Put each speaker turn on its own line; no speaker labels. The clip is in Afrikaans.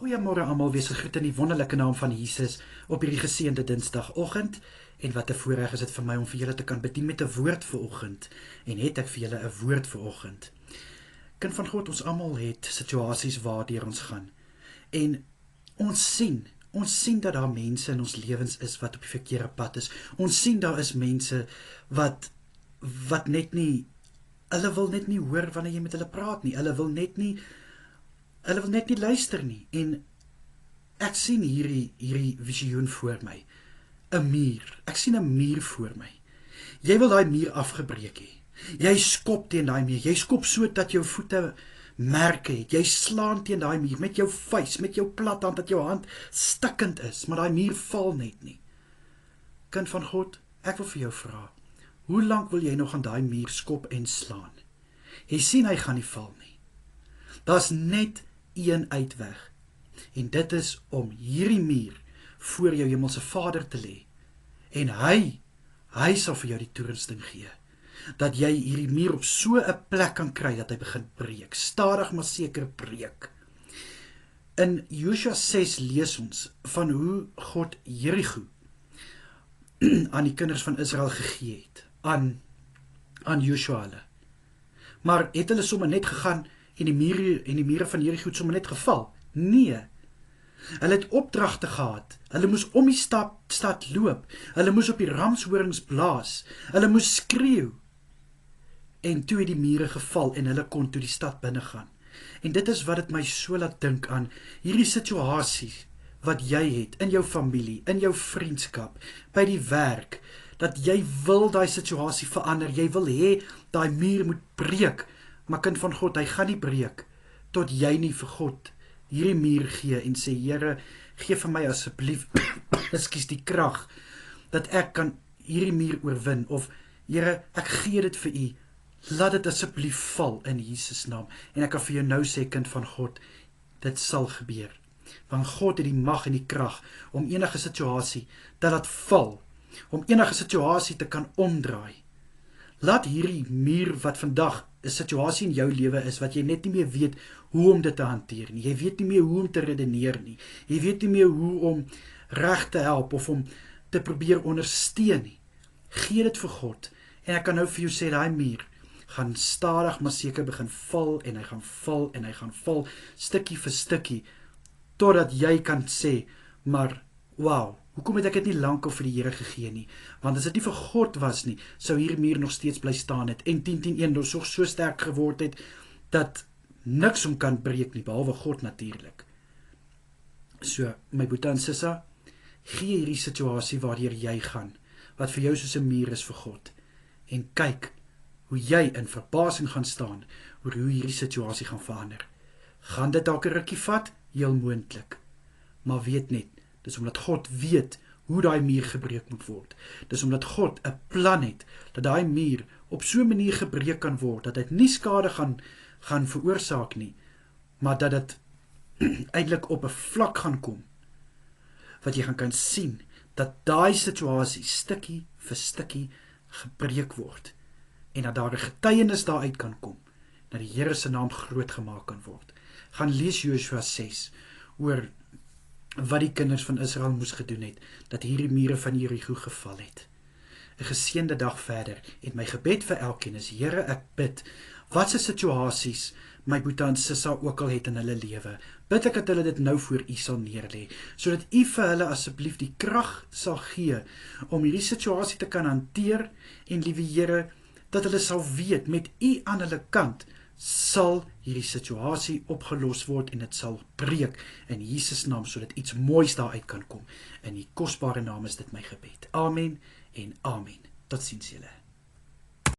Goeiemôre almal, wees gegroet in die wonderlike naam van Jesus op hierdie geseënde Dinsdagoggend. En wat 'n voorreg is dit vir my om vir julle te kan bedien met 'n woord vir oggend. En het ek vir julle 'n woord vir oggend. Kind van God, ons almal het situasies waardeur ons gaan. En ons sien dat daar mense in ons lewens is wat op die verkeerde pad is. Ons sien daar is mense wat net nie, hulle wil net nie hoor wanneer jy met hulle praat nie. Hulle wil net nie luister nie. En ek sien hierdie visioen voor my. 'n muur. Ek sien 'n muur voor my. Jy wil daai muur afgebreek hê. Jy skop teen daai muur. Jy skop so dat jou voete merke het. Jy slaan teen daai muur met jou vuis, met jou plat hand, dat jou hand stikkend is, maar daai muur val net nie. Kind van God, ek wil vir jou vra, hoe lank wil jy nog aan daai muur skop en slaan? Jy sien hy gaan nie val nie. Daar's net een uitweg. En dit is om hierdie muur voor jou hemelse Vader te lê. En hy sal vir jou die toerusting gee, dat jy hierdie muur op so 'n plek kan kry, dat hy begin breek, stadig maar seker breek. In Josua 6 lees ons van hoe God Jerigo aan die kinders van Israel gegee het, aan Josua hulle. Maar het hulle sommer net gegaan en die mure van Jerigo het sommer net geval? Nee. Hulle het opdragte gehad. Hulle moes om die stad loop. Hulle moes op die ramshorings blaas. Hulle moes skreeu. En toe het die mure geval en hulle kon toe die stad binne gaan. En dit is wat dit my so laat dink aan hierdie situasie wat jy het in jou familie, in jou vriendskap, by die werk, dat jy wil daai situasie verander. Jy wil hê daai muur moet breek. Maar kind van God, hy gaan nie breek tot jy nie vir God hierdie muur gee en sê, Here, gee vir my asseblief die krag, dat ek kan hierdie muur oorwin, of Here, ek gee dit vir u, laat dit asseblief val in Jesus naam. En ek kan vir jou nou sê, kind van God, dit sal gebeur. Want God het die mag en die krag om enige situasie te laat val, om enige situasie te kan omdraai. Laat hierdie muur wat vandag 'n situasie in jou lewe is, wat jy net nie meer weet hoe om dit te hanteer nie. Jy weet nie meer hoe om te redeneer nie. Jy weet nie meer hoe om reg te help of om te probeer ondersteun nie. Gee dit vir God. En ek kan nou vir jou sê, daai muur gaan stadig maar seker begin val, en hy gaan val, en hy gaan val, stukkie vir stukkie, totdat jy kan sê, maar wow, hoekom het ek dit nie lankal vir die Here gegee nie? Want as dit nie vir God was nie, sou hierdie muur nog steeds bly staan het, en 10-10-1 so sterk geword het, dat niks hom kan breek nie, behalwe God natuurlik. So, my boetie en sissa, gee hierdie situasie waardeur jy gaan, wat vir jou soos 'n muur is vir God, en kyk hoe jy in verbasing gaan staan, oor hoe hierdie situasie gaan verander. Gaan dit dalk 'n rukkie vat? Heel moontlik. Maar weet net, dis omdat God weet hoe daai muur gebreek moet word. Dis omdat God 'n plan het, dat daai muur op so 'n manier gebreek kan word, dat dit nie skade gaan veroorsaak nie, maar dat dit eintlik op 'n vlak gaan kom, wat jy gaan kan sien, dat daai situasie stukkie vir stukkie gebreek word, en dat daar 'n getuienis daaruit kan kom, dat die Here se naam groot gemaak kan word. Gaan lees Josua 6, oor wat die kinders van Israel moes gedoen het, dat hierdie mure van Jerigo geval het. 'n Geseënde dag verder, en my gebed vir elkeen is, Here, ek bid, wat se situasies my boetie en sissa ook al het in hulle lewe, bid ek dat hulle dit nou voor u sal neerlê, sodat u vir hulle asseblief die krag sal gee, om hierdie situasie te kan hanteer, en liewe Here, dat hulle sal weet, met u aan hulle kant, sal hierdie situasie opgelos word, en dit sal breek in Jesus naam, sodat iets moois daaruit kan kom. In die kosbare naam is dit my gebed. Amen en amen. Tot ziens julle.